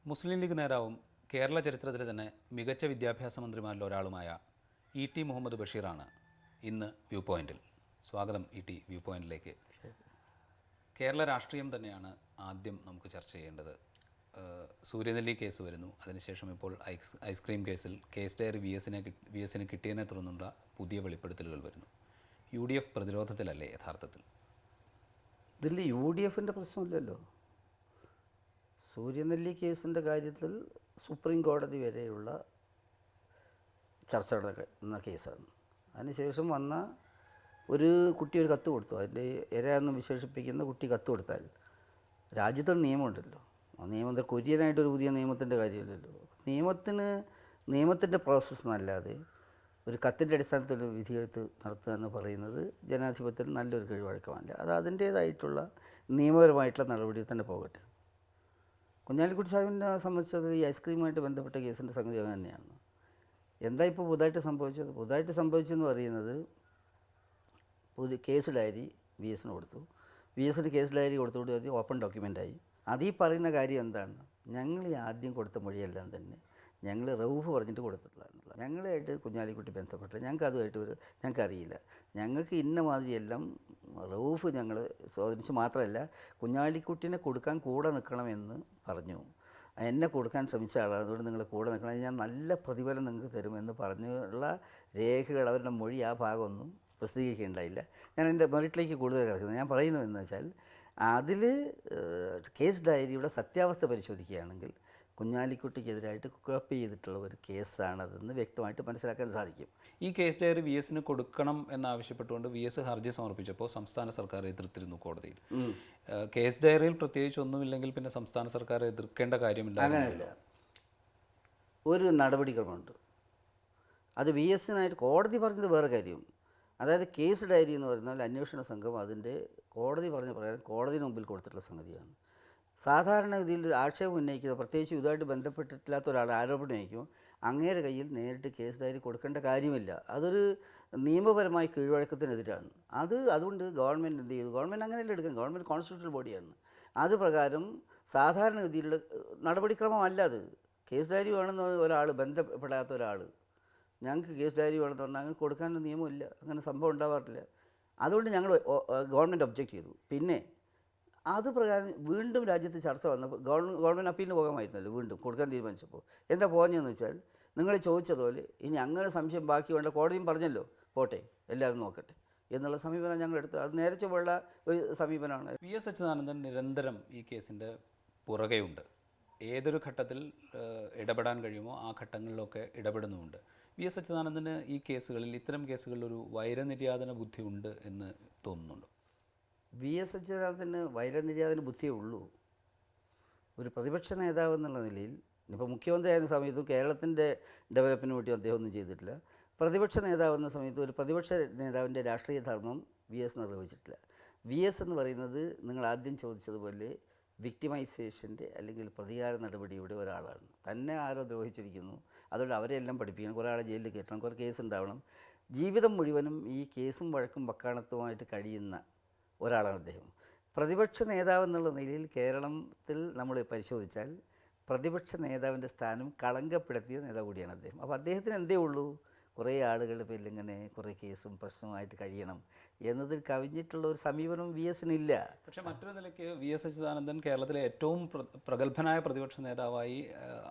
മുസ്ലിം league നേതാവും കേരള ചരിത്രത്തിലെ തന്നെ മികച്ച വിദ്യാഭ്യാസ മന്ത്രിമാരിൽ ഒരാളുമായ ഇ.ടി. മുഹമ്മദ് ബഷീറാണ് ഇന്ന് വ്യൂ പോയിൻറ്റിൽ. സ്വാഗതം ഇ.ടി. വ്യൂ പോയിൻറ്റിലേക്ക്. കേരള രാഷ്ട്രീയം തന്നെയാണ് ആദ്യം നമുക്ക് ചർച്ച ചെയ്യേണ്ടത്. സൂര്യനെല്ലി കേസ് വരുന്നു, അതിനുശേഷം ഇപ്പോൾ ഐസ്ക്രീം കേസിൽ കേസ് ഡയറി വി എസിന് കിട്ടിയതിനെ തുടർന്നുള്ള പുതിയ വെളിപ്പെടുത്തലുകൾ വരുന്നു. UDF പ്രതിരോധത്തിലല്ലേ യഥാർത്ഥത്തിൽ? ഇതിൽ UDFിൻ്റെ പ്രശ്നമില്ലല്ലോ. സൂര്യനെല്ലി കേസിൻ്റെ കാര്യത്തിൽ സുപ്രീം കോടതി വരെയുള്ള ചർച്ച നടന്ന കേസാണ്. അതിനുശേഷം വന്ന ഒരു കുട്ടി ഒരു കത്ത് കൊടുത്തു, അതിൻ്റെ ഇരയെന്ന് വിശേഷിപ്പിക്കുന്ന കുട്ടി കത്ത് കൊടുത്താൽ രാജ്യത്തൊരു നിയമമുണ്ടല്ലോ. ആ നിയമത്തെ കൊരിയനായിട്ടൊരു പുതിയ നിയമത്തിൻ്റെ കാര്യമില്ലല്ലോ. നിയമത്തിൻ്റെ പ്രോസസ്സ് എന്നല്ലാതെ ഒരു കത്തിൻ്റെ അടിസ്ഥാനത്തിൽ വിധിയെഴുത്ത് നടത്തുക എന്ന് പറയുന്നത് ജനാധിപത്യത്തിൽ നല്ലൊരു കീഴ്വഴക്കമല്ല. അത് അതിൻ്റേതായിട്ടുള്ള നിയമപരമായിട്ടുള്ള നടപടി തന്നെ പോകട്ടെ. കുഞ്ഞാലിക്കുട്ടി സാഹിബിനെ സംബന്ധിച്ചത് ഈ ഐസ്ക്രീമുമായിട്ട് ബന്ധപ്പെട്ട കേസിൻ്റെ സംഗതി അങ്ങനെ തന്നെയാണ്. എന്താ ഇപ്പോൾ പുതുതായിട്ട് സംഭവിച്ചത്? പുതുതായിട്ട് സംഭവിച്ചെന്ന് പറയുന്നത് കേസ് ഡയറി VS കൊടുത്തു. VS കേസ് ഡയറി കൊടുത്തുകൂടി അത് ഓപ്പൺ ഡോക്യുമെൻ്റായി. അതീ പറയുന്ന കാര്യം എന്താണ്? ഞങ്ങൾ ആദ്യം കൊടുത്ത മൊഴിയെല്ലാം തന്നെ ഞങ്ങൾ റൌഫ് പറഞ്ഞിട്ട് കൊടുത്തിട്ടുള്ളതാണ്. ഞങ്ങളുമായിട്ട് കുഞ്ഞാലിക്കുട്ടി ബന്ധപ്പെട്ടില്ല, ഞങ്ങൾക്കറിയില്ല. ഞങ്ങൾക്ക് ഇന്ന മാതിരിയെല്ലാം റൌഫ് ഞങ്ങൾ സ്വാധീനിച്ച് മാത്രമല്ല കുഞ്ഞാലിക്കുട്ടിനെ കൊടുക്കാൻ കൂടെ നിൽക്കണമെന്ന് പറഞ്ഞു. എന്നെ കൊടുക്കാൻ ശ്രമിച്ച ആളാണ്, അതുകൊണ്ട് നിങ്ങൾ കൂടെ നിൽക്കണം, ഞാൻ നല്ല പ്രതിഫലം നിങ്ങൾക്ക് തരുമെന്ന് പറഞ്ഞുള്ള രേഖകൾ, അവരുടെ മൊഴി ആ ഭാഗമൊന്നും പ്രസിദ്ധീകരിക്കുകയുണ്ടായില്ല. ഞാൻ എൻ്റെ മെറിറ്റിലേക്ക് കൂടുതൽ കിടക്കുന്നത്. ഞാൻ പറയുന്നതെന്ന് വെച്ചാൽ അതിൽ കേസ് ഡയറിയുടെ സത്യാവസ്ഥ പരിശോധിക്കുകയാണെങ്കിൽ കുഞ്ഞാലിക്കുട്ടിക്കെതിരായിട്ട് കോപ്പി ചെയ്തിട്ടുള്ള ഒരു കേസാണതെന്ന് വ്യക്തമായിട്ട് മനസ്സിലാക്കാൻ സാധിക്കും. ഈ കേസ് ഡയറി VS കൊടുക്കണം എന്നാവശ്യപ്പെട്ടുകൊണ്ട് VS ഹർജി സമർപ്പിച്ചപ്പോൾ സംസ്ഥാന സർക്കാർ എതിർത്തിരുന്നു കോടതിയിൽ. കേസ് ഡയറിയിൽ പ്രത്യേകിച്ച് ഒന്നുമില്ലെങ്കിൽ പിന്നെ സംസ്ഥാന സർക്കാർ എതിർക്കേണ്ട കാര്യമില്ല. അങ്ങനെയല്ല, ഒരു നടപടിക്രമമുണ്ട്. അത് VSനായിട്ട് കോടതി പറഞ്ഞത് വേറെ കാര്യം. അതായത് കേസ് ഡയറി എന്ന് പറഞ്ഞാൽ അന്വേഷണ സംഘം അതിൻ്റെ കോടതി പറഞ്ഞ പ്രകാരം കോടതിന് മുമ്പിൽ കൊടുത്തിട്ടുള്ള സംഗതിയാണ്. സാധാരണ ഇതിൽ ആക്ഷേപം ഉന്നയിക്കുന്നത്, പ്രത്യേകിച്ച് ഇതുമായിട്ട് ബന്ധപ്പെട്ടിട്ടില്ലാത്ത ഒരാൾ ആരോപണം ഉന്നയിക്കും, അങ്ങേരെ കയ്യിൽ നേരിട്ട് കേസ് ഡയറി കൊടുക്കേണ്ട കാര്യമില്ല. അതൊരു നിയമപരമായ കീഴ്വഴക്കത്തിനെതിരാണ്. അതുകൊണ്ട് ഗവൺമെൻറ് എന്ത് ചെയ്തു? ഗവൺമെൻറ് അങ്ങനെയല്ല എടുക്കുന്നത്. ഗവൺമെൻറ് കോൺസ്റ്റിറ്റ്യൂഷണൽ ബോഡിയാണ്. അത് പ്രകാരം സാധാരണഗതിയിലുള്ള നടപടിക്രമമല്ല അത്. കേസ് ഡയറി വേണമെന്ന് ഒരാൾ, ബന്ധപ്പെടാത്ത ഒരാൾ ഞങ്ങൾക്ക് കേസ് ഡയറി വേണമെന്ന് പറഞ്ഞാൽ അങ്ങനെ കൊടുക്കാനൊന്നും നിയമമില്ല, അങ്ങനെ സംഭവം ഉണ്ടാവാറില്ല. അതുകൊണ്ട് ഞങ്ങൾ ഗവൺമെൻറ് ഒബ്ജക്റ്റ് ചെയ്തു. പിന്നെ അത് പ്രകാരം വീണ്ടും രാജ്യത്ത് ചർച്ച വന്നപ്പോൾ ഗവൺമെൻറ് അപ്പീലിന് പോകാമായിരുന്നല്ലോ. വീണ്ടും കൊടുക്കാൻ തീരുമാനിച്ചപ്പോൾ എന്താ പോഞ്ഞതെന്ന് വെച്ചാൽ, നിങ്ങൾ ചോദിച്ചതുപോലെ ഇനി അങ്ങനെ സംശയം ബാക്കി വേണ്ട, കോടതിയും പറഞ്ഞല്ലോ, പോട്ടെ എല്ലാവരും നോക്കട്ടെ എന്നുള്ള സമീപനം ഞങ്ങളെടുത്ത്. അത് നേരെ ചൊവ്വയുള്ള ഒരു സമീപനമാണ്. VS അച്യുതാനന്ദൻ നിരന്തരം ഈ കേസിൻ്റെ പുറകെയുണ്ട്. ഏതൊരു ഘട്ടത്തിൽ ഇടപെടാൻ കഴിയുമോ ആ ഘട്ടങ്ങളിലൊക്കെ ഇടപെടുന്നുമുണ്ട്. VS അച്യുതാനന്ദന് ഈ കേസുകളിൽ, ഇത്തരം കേസുകളിൽ ഒരു വൈരനിര്യാതന ബുദ്ധി ഉണ്ട് എന്ന് തോന്നുന്നുണ്ടോ? VS അച്യുതാനന്ദന് വൈരനിര്യാതന ബുദ്ധിയേ ഉള്ളൂ. ഒരു പ്രതിപക്ഷ നേതാവ് എന്നുള്ള നിലയിൽ, ഇപ്പോൾ മുഖ്യമന്ത്രിയായിരുന്ന സമയത്തും കേരളത്തിൻ്റെ ഡെവലപ്പിന് വേണ്ടി അദ്ദേഹം ഒന്നും ചെയ്തിട്ടില്ല. പ്രതിപക്ഷ നേതാവ് എന്ന സമയത്ത് ഒരു പ്രതിപക്ഷ നേതാവിൻ്റെ രാഷ്ട്രീയ ധർമ്മം VS നിർവഹിച്ചിട്ടില്ല. VS എന്ന് പറയുന്നത് നിങ്ങൾ ആദ്യം ചോദിച്ചതുപോലെ വിക്ടിമൈസേഷൻ്റെ അല്ലെങ്കിൽ പ്രതികാര നടപടിയുടെ ഒരാളാണ്. തന്നെ ആരോ ദ്രോഹിച്ചിരിക്കുന്നു, അതുകൊണ്ട് അവരെല്ലാം പഠിപ്പിക്കണം, കുറേ ആളെ ജയിലിൽ കയറ്റണം, കുറേ കേസ് ഉണ്ടാവണം. ജീവിതം മുഴുവനും ഈ കേസും വഴക്കും വക്കാണത്തുമായിട്ട് കഴിയുന്ന ഒരാളാണ് അദ്ദേഹം. പ്രതിപക്ഷ നേതാവ് എന്നുള്ള നിലയിൽ കേരളത്തിൽ നമ്മൾ പരിശോധിച്ചാൽ പ്രതിപക്ഷ നേതാവിൻ്റെ സ്ഥാനം കളങ്കപ്പെടുത്തിയ നേതാവ് കൂടിയാണ് അദ്ദേഹം. അപ്പോൾ അദ്ദേഹത്തിന് എന്തേ ഉള്ളൂ? കുറേ ആളുകളുടെ പേരിൽ ഇങ്ങനെ കുറേ കേസും പ്രശ്നമായിട്ട് കഴിയണം എന്നതിൽ കവിഞ്ഞിട്ടുള്ള ഒരു സമീപനം VSനില്ല. പക്ഷേ മറ്റൊരു നിലയ്ക്ക് VS അച്യുതാനന്ദൻ കേരളത്തിലെ ഏറ്റവും പ്രഗത്ഭനായ പ്രതിപക്ഷ നേതാവായി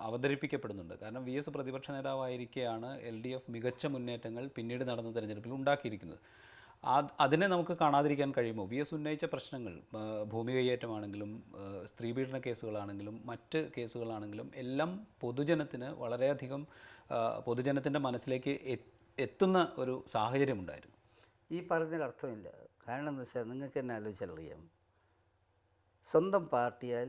അവതരിപ്പിക്കപ്പെടുന്നുണ്ട്. കാരണം VS പ്രതിപക്ഷ നേതാവായിരിക്കെയാണ് LDF മികച്ച മുന്നേറ്റങ്ങൾ പിന്നീട് നടന്ന തെരഞ്ഞെടുപ്പിൽ ഉണ്ടാക്കിയിരിക്കുന്നത്. അതിനെ നമുക്ക് കാണാതിരിക്കാൻ കഴിയുമോ? VS ഉന്നയിച്ച പ്രശ്നങ്ങൾ, ഭൂമി കയ്യേറ്റമാണെങ്കിലും സ്ത്രീപീഡന കേസുകളാണെങ്കിലും മറ്റ് കേസുകളാണെങ്കിലും എല്ലാം പൊതുജനത്തിന് വളരെയധികം പൊതുജനത്തിൻ്റെ മനസ്സിലേക്ക് എത്തുന്ന ഒരു സാഹചര്യമുണ്ടായിരുന്നു. ഈ പറഞ്ഞതിൽ അർത്ഥമില്ല. കാരണം എന്താ വെച്ചാൽ നിങ്ങൾക്ക് തന്നെ ആലോചിച്ചാൽ അറിയാം, സ്വന്തം പാർട്ടിയാൽ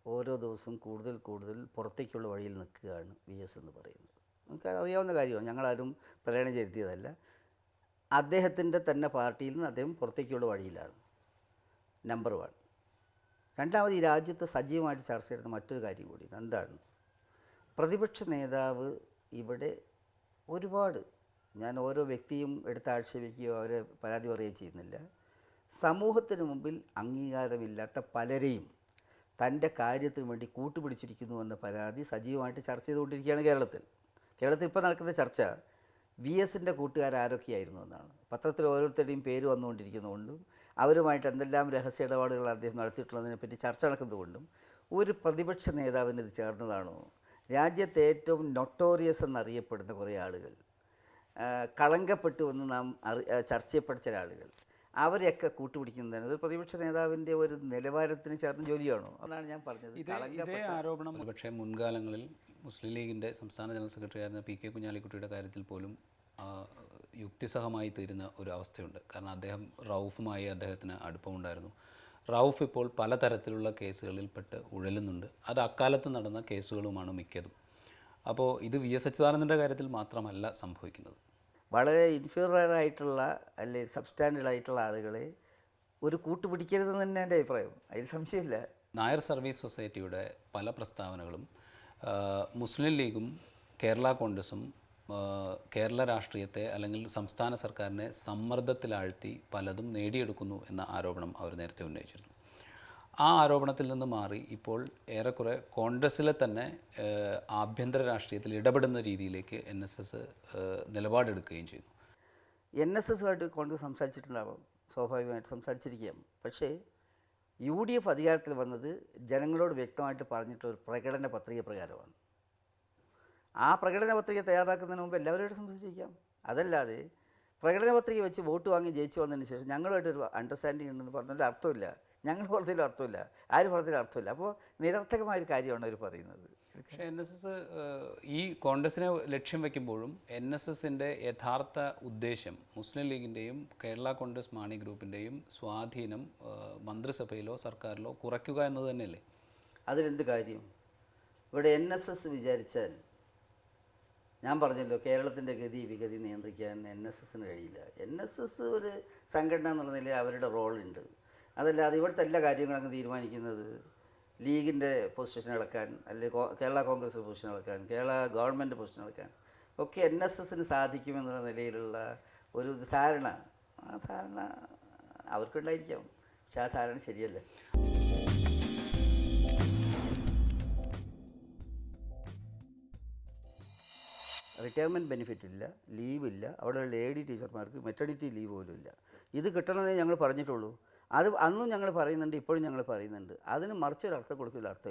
ഓരോ ദിവസവും കൂടുതൽ പുറത്തേക്കുള്ള വഴിയിൽ നിൽക്കുകയാണ് VS എന്ന് പറയുന്നത്. നമുക്ക് അറിയാവുന്ന കാര്യമാണ്, ഞങ്ങളാരും പ്രേരണ ചെലുത്തിയതല്ല. അദ്ദേഹത്തിൻ്റെ തന്നെ പാർട്ടിയിൽ നിന്ന് അദ്ദേഹം പുറത്തേക്കുള്ള വഴിയിലാണ്. നമ്പർ 1. രണ്ടാമത്, ഈ രാജ്യത്ത് സജീവമായിട്ട് ചർച്ച ചെയ്യുന്ന മറ്റൊരു കാര്യം കൂടി എന്താണ്? പ്രതിപക്ഷ നേതാവ് ഇവിടെ ഒരുപാട്, ഞാൻ ഓരോ വ്യക്തിയും എടുത്ത് ആക്ഷേപിക്കുകയോ അവരെ പരാതി പറയുകയോ ചെയ്യുന്നില്ല, സമൂഹത്തിന് മുമ്പിൽ അംഗീകാരമില്ലാത്ത പലരെയും തൻ്റെ കാര്യത്തിന് വേണ്ടി കൂട്ടുപിടിച്ചിരിക്കുന്നു എന്ന പരാതി സജീവമായിട്ട് ചർച്ച ചെയ്തുകൊണ്ടിരിക്കുകയാണ് കേരളത്തിൽ. കേരളത്തിൽ ഇപ്പോൾ നടക്കുന്ന ചർച്ച വി എസിൻ്റെ കൂട്ടുകാരൊക്കെയായിരുന്നു എന്നാണ്. പത്രത്തിൽ ഓരോരുത്തരുടെയും പേര് വന്നുകൊണ്ടിരിക്കുന്നതുകൊണ്ടും അവരുമായിട്ട് എന്തെല്ലാം രഹസ്യ ഇടപാടുകൾ അദ്ദേഹം നടത്തിയിട്ടുള്ളതിനെപ്പറ്റി ചർച്ച നടക്കുന്നതുകൊണ്ടും ഒരു പ്രതിപക്ഷ നേതാവിന് ഇത് ചേർന്നതാണോ? രാജ്യത്തെ ഏറ്റവും നൊട്ടോറിയസ് എന്നറിയപ്പെടുന്ന കുറേ ആളുകൾ, കളങ്കപ്പെട്ടു എന്ന് നാം ചർച്ച ചെയ്യപ്പെട്ട ചില ആളുകൾ, അവരെയൊക്കെ കൂട്ടുപിടിക്കുന്നതാണ് ഒരു പ്രതിപക്ഷ നേതാവിൻ്റെ ഒരു നിലവാരത്തിന് ചേർന്ന ജോലിയാണോ? അതാണ് ഞാൻ പറഞ്ഞത്. ഇതേ ആരോപണം പക്ഷേ മുൻകാലങ്ങളിൽ മുസ്ലിം ലീഗിൻ്റെ സംസ്ഥാന ജനറൽ സെക്രട്ടറി ആയിരുന്ന പി കെ കുഞ്ഞാലിക്കുട്ടിയുടെ കാര്യത്തിൽ പോലും യുക്തിസഹമായി തീരുന്ന ഒരു അവസ്ഥയുണ്ട്. കാരണം റൌഫുമായി അദ്ദേഹത്തിന് അടുപ്പമുണ്ടായിരുന്നു. റൌഫ് ഇപ്പോൾ പലതരത്തിലുള്ള കേസുകളിൽപ്പെട്ട് ഉഴലുന്നുണ്ട്. അത് അക്കാലത്ത് നടന്ന കേസുകളുമാണ് മിക്കതും. അപ്പോൾ ഇത് വി എസ് അച്യുതാനന്ദൻ്റെ കാര്യത്തിൽ മാത്രമല്ല സംഭവിക്കുന്നത്. വളരെ ഇൻഫീരിയറായിട്ടുള്ള അല്ലെങ്കിൽ സബ്സ്റ്റാൻഡേർഡ് ആയിട്ടുള്ള ആളുകളെ ഒരു കൂട്ടുപിടിക്കരുതെന്ന് തന്നെ എൻ്റെ അഭിപ്രായം. അതിൽ സംശയമില്ല. നായർ സർവീസ് സൊസൈറ്റിയുടെ പല പ്രസ്താവനകളും മുസ്ലിം ലീഗും കേരള കോൺഗ്രസും കേരള രാഷ്ട്രീയത്തെ അല്ലെങ്കിൽ സംസ്ഥാന സർക്കാരിനെ സമ്മർദ്ദത്തിലാഴ്ത്തി പലതും നേടിയെടുക്കുന്നു എന്ന ആരോപണം അവർ നേരത്തെ ഉന്നയിച്ചിരുന്നു. ആ ആരോപണത്തിൽ നിന്ന് മാറി ഇപ്പോൾ ഏറെക്കുറെ കോൺഗ്രസ്സിലെ തന്നെ ആഭ്യന്തര രാഷ്ട്രീയത്തിൽ ഇടപെടുന്ന രീതിയിലേക്ക് NSS നിലപാടെടുക്കുകയും ചെയ്തു. NSSുമായിട്ട് കോൺഗ്രസ് സംസാരിച്ചിട്ടുണ്ടാവാം, സ്വാഭാവികമായിട്ട് സംസാരിച്ചിരിക്കാം. പക്ഷേ UDF അധികാരത്തിൽ വന്നത് ജനങ്ങളോട് വ്യക്തമായിട്ട് പറഞ്ഞിട്ടൊരു പ്രകടന പത്രിക പ്രകാരമാണ്. ആ പ്രകടന പത്രിക തയ്യാറാക്കുന്നതിന് മുമ്പ് എല്ലാവരുമായിട്ട് സംസാരിച്ചിരിക്കാം. അതല്ലാതെ പ്രകടന പത്രിക വെച്ച് വോട്ട് വാങ്ങി ജയിച്ചു വന്നതിന് ശേഷം ഞങ്ങളുമായിട്ടൊരു അണ്ടർസ്റ്റാൻഡിങ് ഉണ്ടെന്ന് പറഞ്ഞതിൽ അർത്ഥമില്ല. ഞങ്ങൾ പറഞ്ഞതിലും അർത്ഥമില്ല, ആര് പറഞ്ഞതിലും അർത്ഥമില്ല. അപ്പോൾ നിരർത്ഥകമായൊരു കാര്യമാണ് അവർ പറയുന്നത്. പക്ഷേ NSS ഈ കോൺഗ്രസിനെ ലക്ഷ്യം വയ്ക്കുമ്പോഴും NSSൻ്റെ യഥാർത്ഥ ഉദ്ദേശം മുസ്ലിം ലീഗിൻ്റെയും കേരള കോൺഗ്രസ് മാണി ഗ്രൂപ്പിൻ്റെയും സ്വാധീനം മന്ത്രിസഭയിലോ സർക്കാരിലോ കുറയ്ക്കുക എന്നത് തന്നെയല്ലേ? അതിലെന്ത് കാര്യം? ഇവിടെ NSS വിചാരിച്ചാൽ, ഞാൻ പറഞ്ഞല്ലോ, കേരളത്തിൻ്റെ ഗതി വിഗതി നിയന്ത്രിക്കാൻ NSSന് കഴിയില്ല. NSS ഒരു സംഘടന എന്നുള്ള നിലയിൽ അവരുടെ റോളുണ്ട്. അതല്ലാതെ ഇവിടുത്തെ എല്ലാ കാര്യങ്ങളും അങ്ങ് തീരുമാനിക്കുന്നത് ലീഗിൻ്റെ പൊസിഷൻ ഇളക്കാൻ, അല്ലെങ്കിൽ കേരള കോൺഗ്രസ് പൊസിഷൻ ഇളക്കാൻ, കേരള ഗവൺമെൻറ് പൊസിഷൻ ഇളക്കാൻ ഒക്കെ NSSന് സാധിക്കുമെന്നുള്ള നിലയിലുള്ള ഒരു ധാരണ, ആ ധാരണ അവർക്കുണ്ടായിരിക്കാം. പക്ഷെ ആ ധാരണ ശരിയല്ല. റിട്ടയർമെൻറ്റ് ബെനിഫിറ്റ് ഇല്ല, ലീവില്ല. അവിടെയുള്ള AD ടീച്ചർമാർക്ക് മെറ്റർണിറ്റി ലീവ് പോലും ഇല്ല. ഇത് കിട്ടണമെന്നേ ഞങ്ങൾ പറഞ്ഞിട്ടുള്ളൂ. അത് അന്നും ഞങ്ങൾ പറയുന്നുണ്ട്, ഇപ്പോഴും ഞങ്ങൾ പറയുന്നുണ്ട്. അതിന് മറിച്ചൊരർത്ഥം കൊടുക്കില്ല. അർത്ഥം